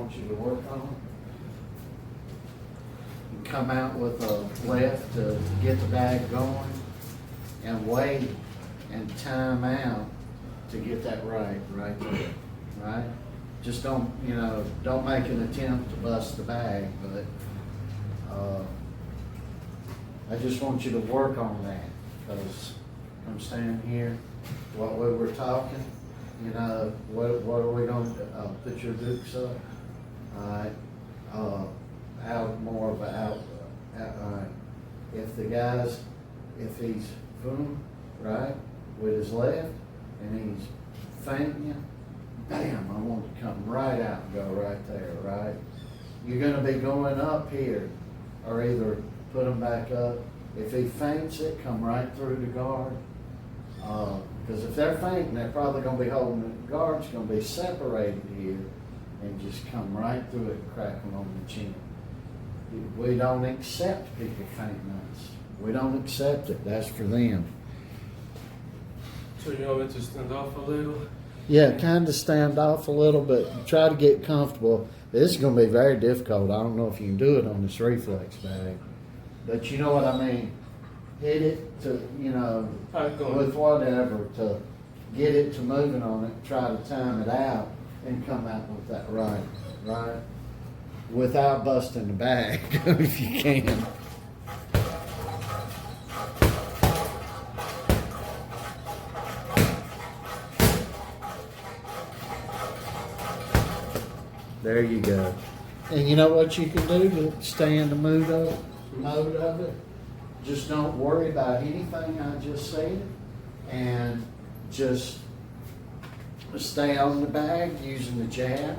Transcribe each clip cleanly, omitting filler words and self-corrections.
want you to work on. You come out with a left to get the bag going and wait and time out to get that right there, right? Just don't make an attempt to bust the bag, but I just want you to work on that, because I'm standing here, what we were talking, what are we going to, put your dukes up, all right, out more of all right, if he's boom, right, with his left, and he's fainting you, bam, I want to come right out and go right there, right? You're gonna be going up here, or either put him back up. If he faints it, come right through the guard. Because if they're fainting, they're probably gonna be holding, the guard's gonna be separated here, and just come right through it and crack them on the chin. We don't accept people fainting us. We don't accept it, that's for them. So you want me to stand off a little? Yeah, kind of stand off a little, but try to get comfortable. This is going to be very difficult. I don't know if you can do it on this reflex bag, but you know what I mean. Hit it to, with whatever to get it to moving on it. Try to time it out and come out with that right, without busting the bag if you can. There you go. And you know what you can do to stay in the mode of it? Just don't worry about anything I just said, and just stay on the bag using the jab,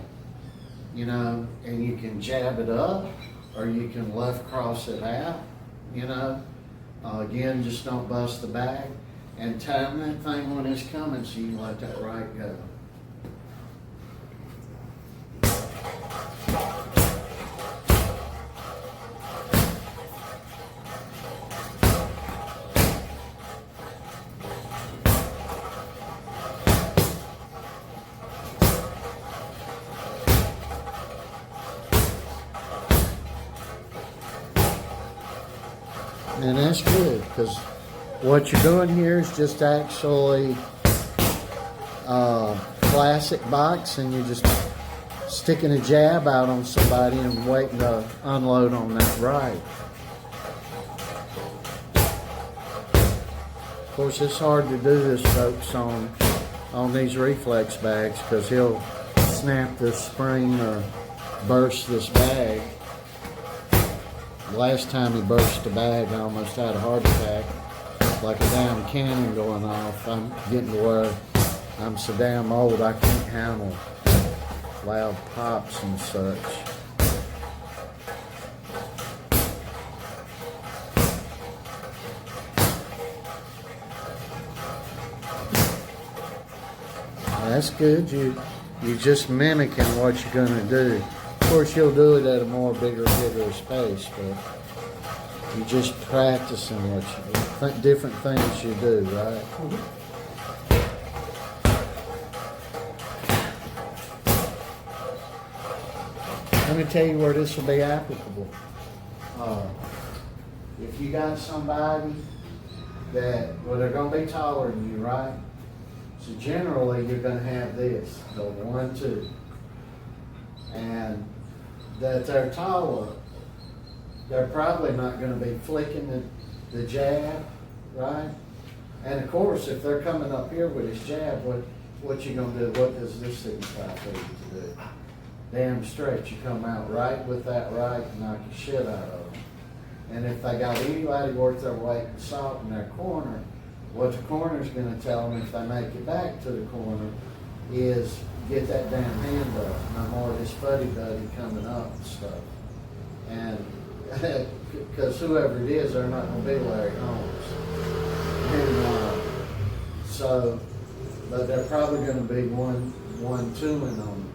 and you can jab it up, or you can left cross it out, Again, just don't bust the bag, and time that thing when it's coming so you can let that right go. And that's good, because what you're doing here is just actually classic boxing. You're just sticking a jab out on somebody and waiting to unload on that right. Of course, it's hard to do this, folks, on these reflex bags, because he'll snap this spring or burst this bag. Last time he burst the bag, I almost had a heart attack, like a damn cannon going off. I'm getting to where I'm so damn old I can't handle loud pops and such. That's good. You're just mimicking what you're going to do. Of course, you'll do it at a more bigger pace, but you're just practicing what you different things you do, right? Let me tell you where this will be applicable. If you got somebody they're going to be taller than you, right? So generally, you're going to have this, the 1, 2. And that they're taller, they're probably not going to be flicking the jab, right? And of course, if they're coming up here with his jab, what you going to do? What does this signify for you to do? Damn straight, you come out right with that right and knock the shit out of them. And if they got anybody worth their weight in salt in their corner, what the corner's going to tell them if they make it back to the corner is get that damn hand up. No more of this fuddy-duddy coming up and stuff. And because whoever it is, they're not going to be Larry Holmes. And but they're probably going to be 1, 2-ing on them.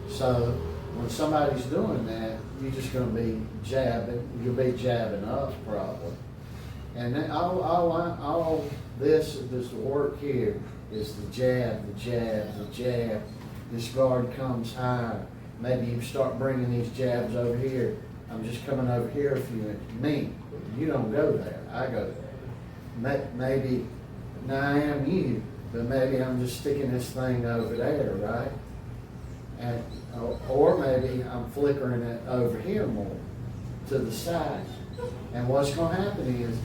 So when somebody's doing that, you're just going to be jabbing. You'll be jabbing up probably. And then all this work here is the jab, the jab, the jab. This guard comes higher. maybe you start bringing these jabs over here. I'm just coming over here a few inches. Me, you don't go there, I go there. Maybe, now I am you, but maybe I'm just sticking this thing over there, right? And, or maybe I'm flickering it over here more, to the side. And what's gonna happen is,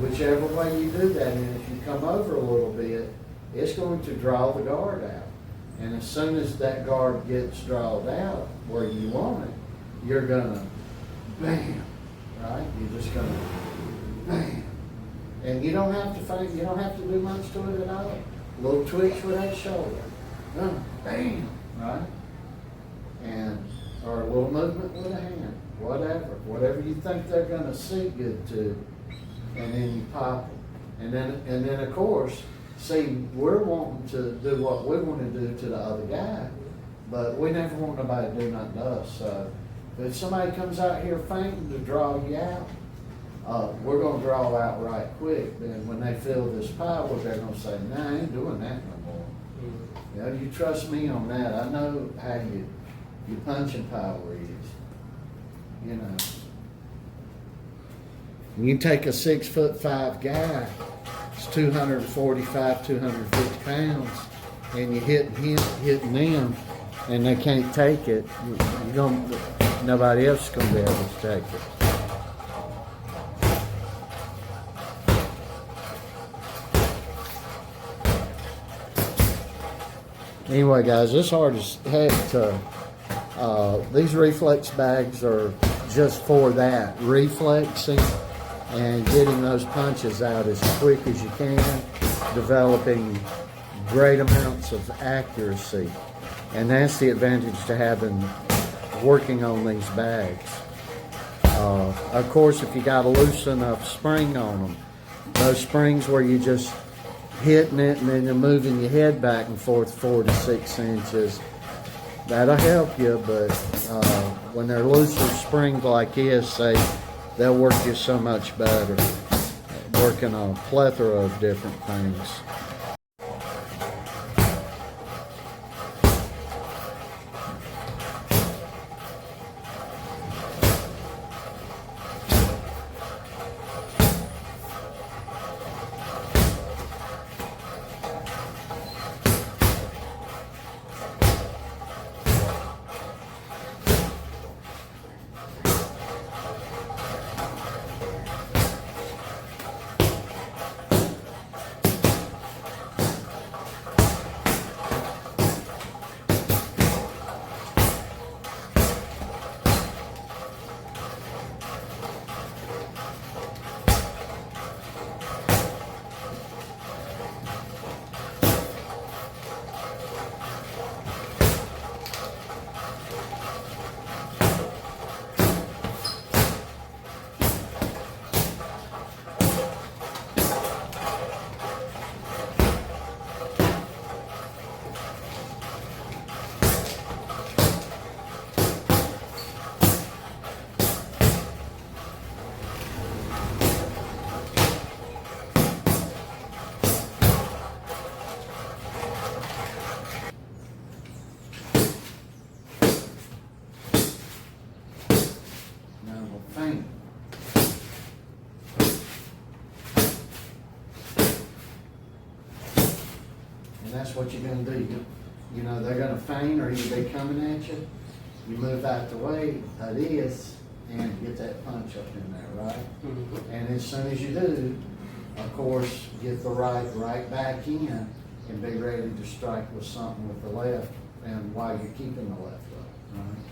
whichever way you do that, and if you come over a little bit, it's going to draw the guard out. And as soon as that guard gets drawn out where you want it, you're gonna bam, right? You're just gonna bam. And you don't have to fight, you don't have to do much to it at all. Little tweaks with that shoulder. Bam, right? And, or a little movement with a hand, whatever you think they're gonna see good to, and then you pop them. And then of course, see, we're wanting to do what we want to do to the other guy, but we never want nobody to do nothing to us. So if somebody comes out here fainting to draw you out, we're gonna draw out right quick. Then when they feel this power, they're gonna say, nah, I ain't doing that no more. You know, you trust me on that. I know how your punching power is, you know. You take a 6'5" guy, it's 245, 250 pounds, and you hitting them, and they can't take it. Nobody else is gonna be able to take it. Anyway, guys, it's hard as heck to. These reflex bags are just for that, reflexing and getting those punches out as quick as you can, developing great amounts of accuracy. And that's the advantage to having, working on these bags. Of course, if you got a loose enough spring on them, those springs where you just hitting it and then you're moving your head back and forth 4 to 6 inches, that'll help you, but when they're looser springs like this, they'll work you so much better, working on a plethora of different things. And that's what you're gonna do. You know, they're gonna feint or either they coming at you. You move out the way of this and get that punch up in there, right? Mm-hmm. And as soon as you do, of course, get the right back in and be ready to strike with something with the left, and while you're keeping the left up, right?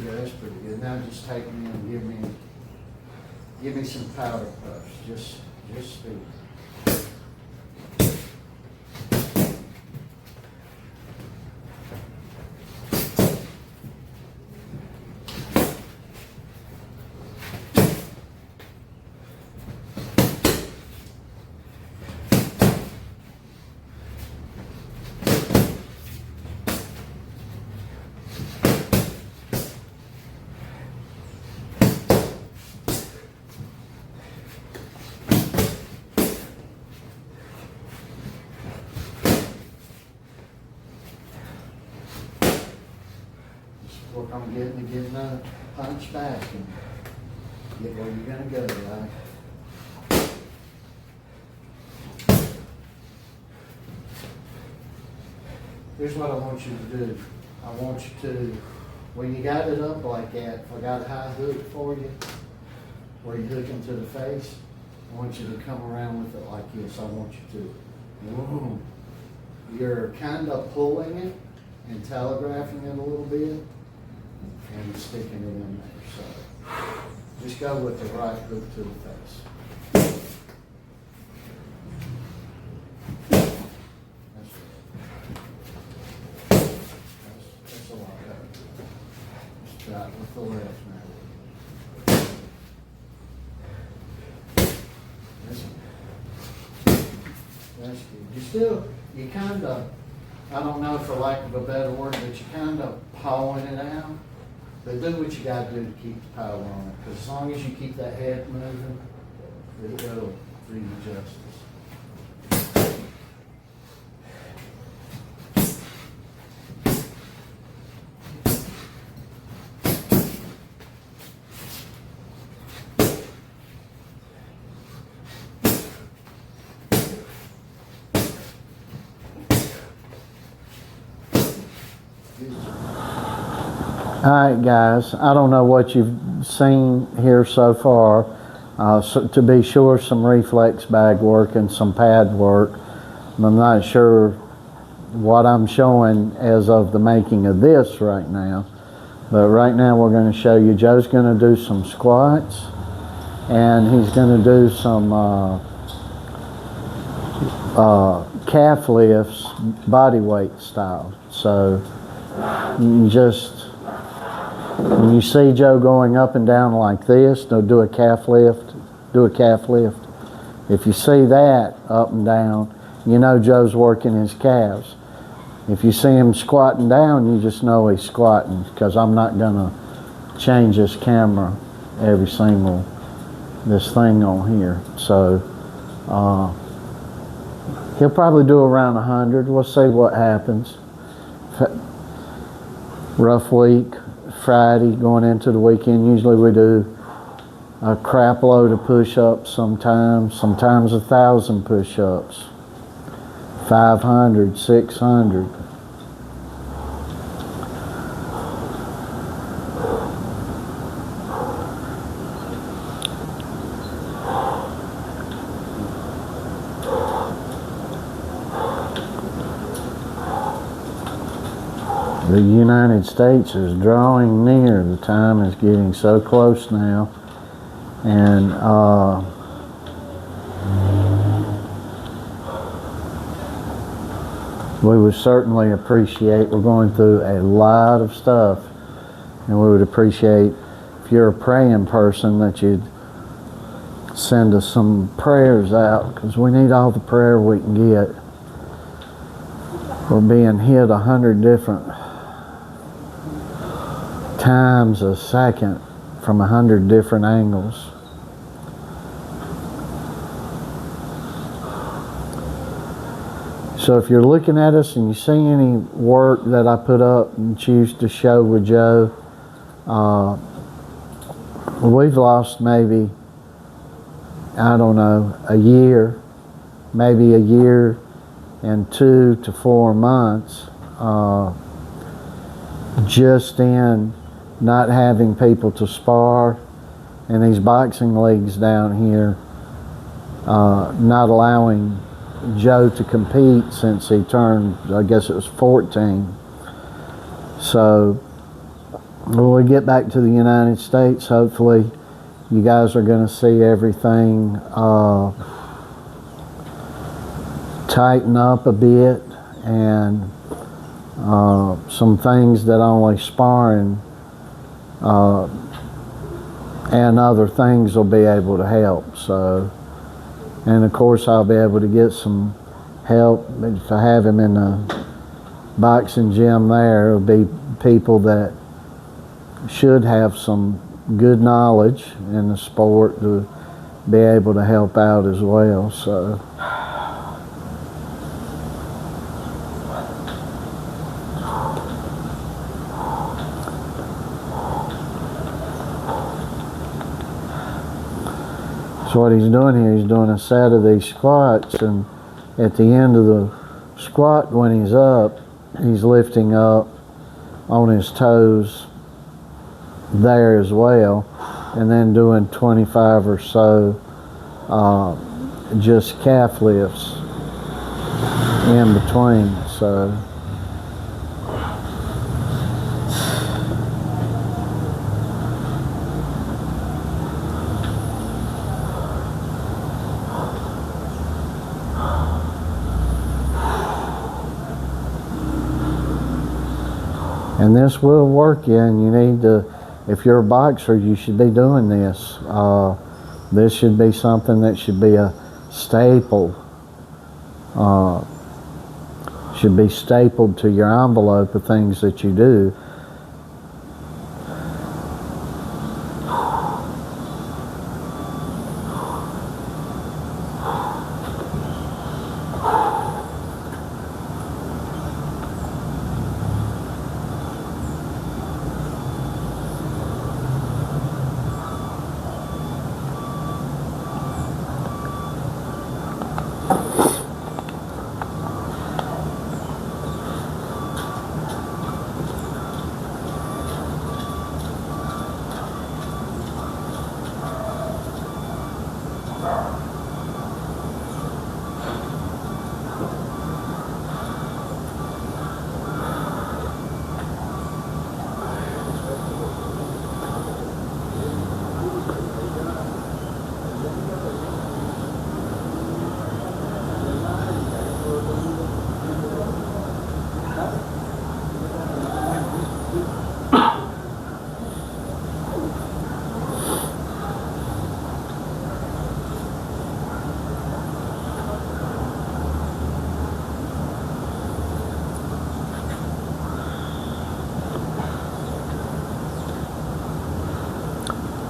That's pretty good. Now just take me and give me some powder puffs. Just speed. work on getting a punch back and get where you're gonna go, right? Here's what I want you to do. I want you to, when you got it up like that, if I got a high hook for you, where you hook into the face, I want you to come around with it like this. I want you to, boom. You're kind of pulling it and telegraphing it a little bit and sticking it in there. So just go with the right hook to the face. That's a lot better. Let's try it with the left now. That's good. You kind of, I don't know for lack of a better word, but you kind of pawing it out. But do what you got to do to keep the power on it. Because as long as you keep that head moving, it'll do you justice. All right, guys, I don't know what you've seen here so far. So to be sure, some reflex bag work and some pad work. I'm not sure what I'm showing as of the making of this right now. But right now we're going to show you, Joe's going to do some squats and he's going to do some calf lifts, body weight style. So you just, when you see Joe going up and down like this, they'll do a calf lift, do a calf lift. If you see that up and down, you know Joe's working his calves. If you see him squatting down, you just know he's squatting, because I'm not gonna change this camera every single, this thing on here. So he'll probably do around 100. We'll see what happens. Rough week. Friday going into the weekend, usually we do a crap load of push-ups sometimes 1,000 push-ups, 500, 600. The United States is drawing near. The time is getting so close now. And we would certainly appreciate, we're going through a lot of stuff, and we would appreciate if you're a praying person that you'd send us some prayers out, because we need all the prayer we can get. We're being hit 100 different times a second from 100 different angles. So if you're looking at us and you see any work that I put up and choose to show with Joe, we've lost maybe, I don't know, a year, maybe a year and 2 to 4 months just in not having people to spar, and these boxing leagues down here not allowing Joe to compete since he turned, I guess it was 14. So when we get back to the United States, hopefully you guys are going to see everything tighten up a bit, and some things that only sparring and other things will be able to help. So, and of course I'll be able to get some help if I have him in the boxing gym there. It'll be people that should have some good knowledge in the sport to be able to help out as well. So So what he's doing here, he's doing a set of these squats, and at the end of the squat, when he's up, he's lifting up on his toes there as well, and then doing 25 or so just calf lifts in between. So and this will work you, and you need to, if you're a boxer, you should be doing this. This should be something that should be a staple, should be stapled to your envelope of things that you do.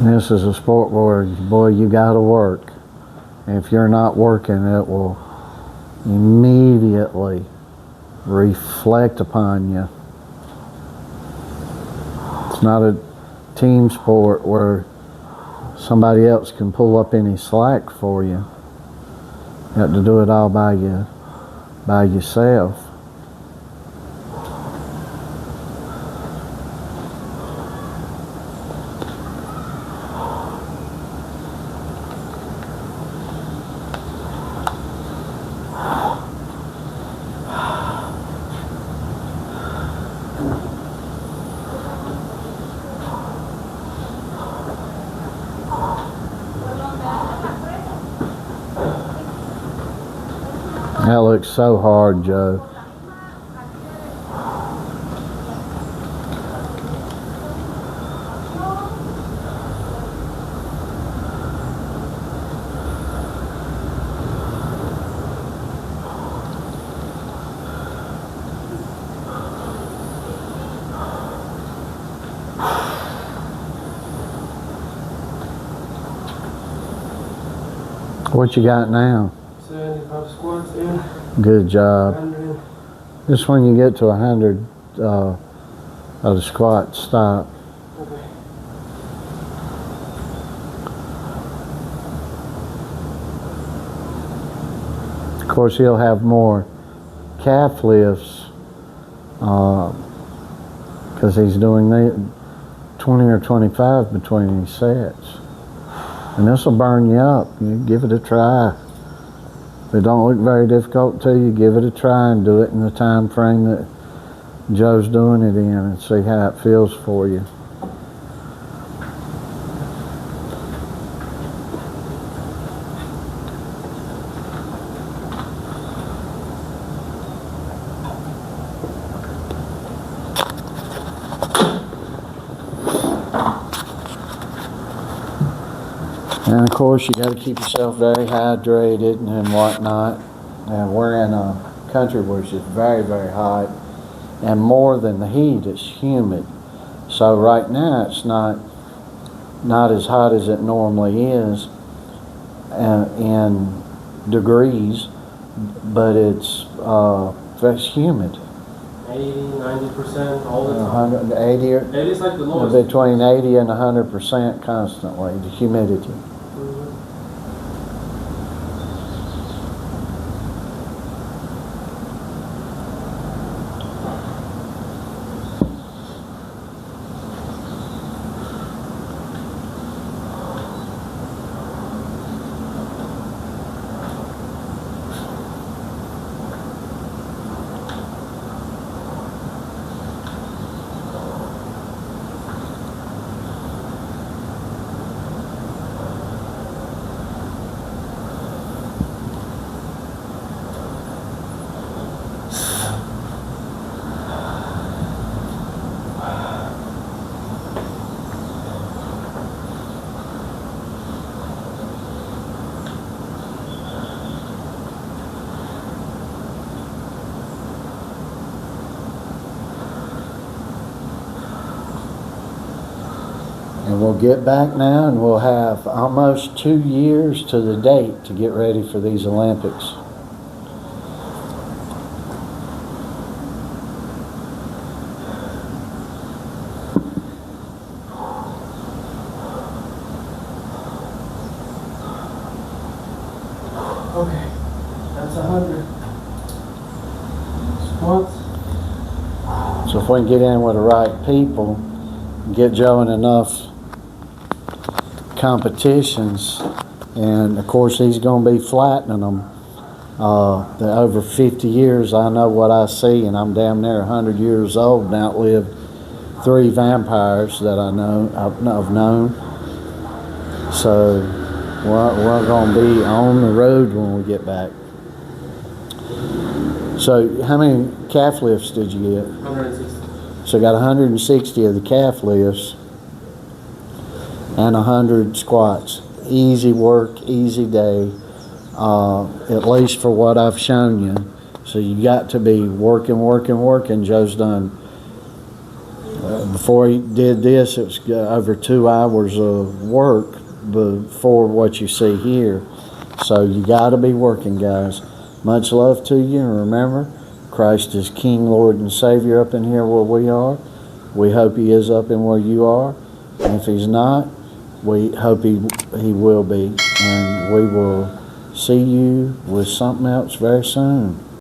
This is a sport where, boy, you gotta work. If you're not working, it will immediately reflect upon you. It's not a team sport where somebody else can pull up any slack for you. You have to do it all by yourself. That looks so hard, Joe. What you got now? 75 squats in. Good job. 100. Just when you get to 100 of the squat, stop. Okay. Of course, he'll have more calf lifts because he's doing the 20 or 25 between these sets. And this will burn you up. You give it a try. If it don't look very difficult to you, give it a try and do it in the time frame that Joe's doing it in and see how it feels for you. And of course, you got to keep yourself very hydrated and whatnot. And we're in a country where it's just very, very hot. And more than the heat, it's humid. So right now, it's not as hot as it normally is in degrees, but it's humid. 80-90% all the time. 180 or 80 is like the lowest. between 80 and 100% constantly, the humidity. And we'll get back now and we'll have almost 2 years to the date to get ready for these Olympics. Okay, that's 100. Squats. So if we can get in with the right people, get Joe in enough competitions, and of course he's going to be flattening them. The over 50 years, I know what I see, and I'm damn near 100 years old and outlived 3 vampires that I've known. So we're going to be on the road when we get back. So how many calf lifts did you get? 160. So I got 160 of the calf lifts and 100 squats. Easy work, easy day, at least for what I've shown you. So you got to be working. Joe's done, before he did this, it was over 2 hours of work before what you see here. So you got to be working, guys. Much love to you, and remember, Christ is King, Lord, and Savior up in here where we are. We hope He is up in where you are. And if He's not, we hope He will be. And we will see you with something else very soon.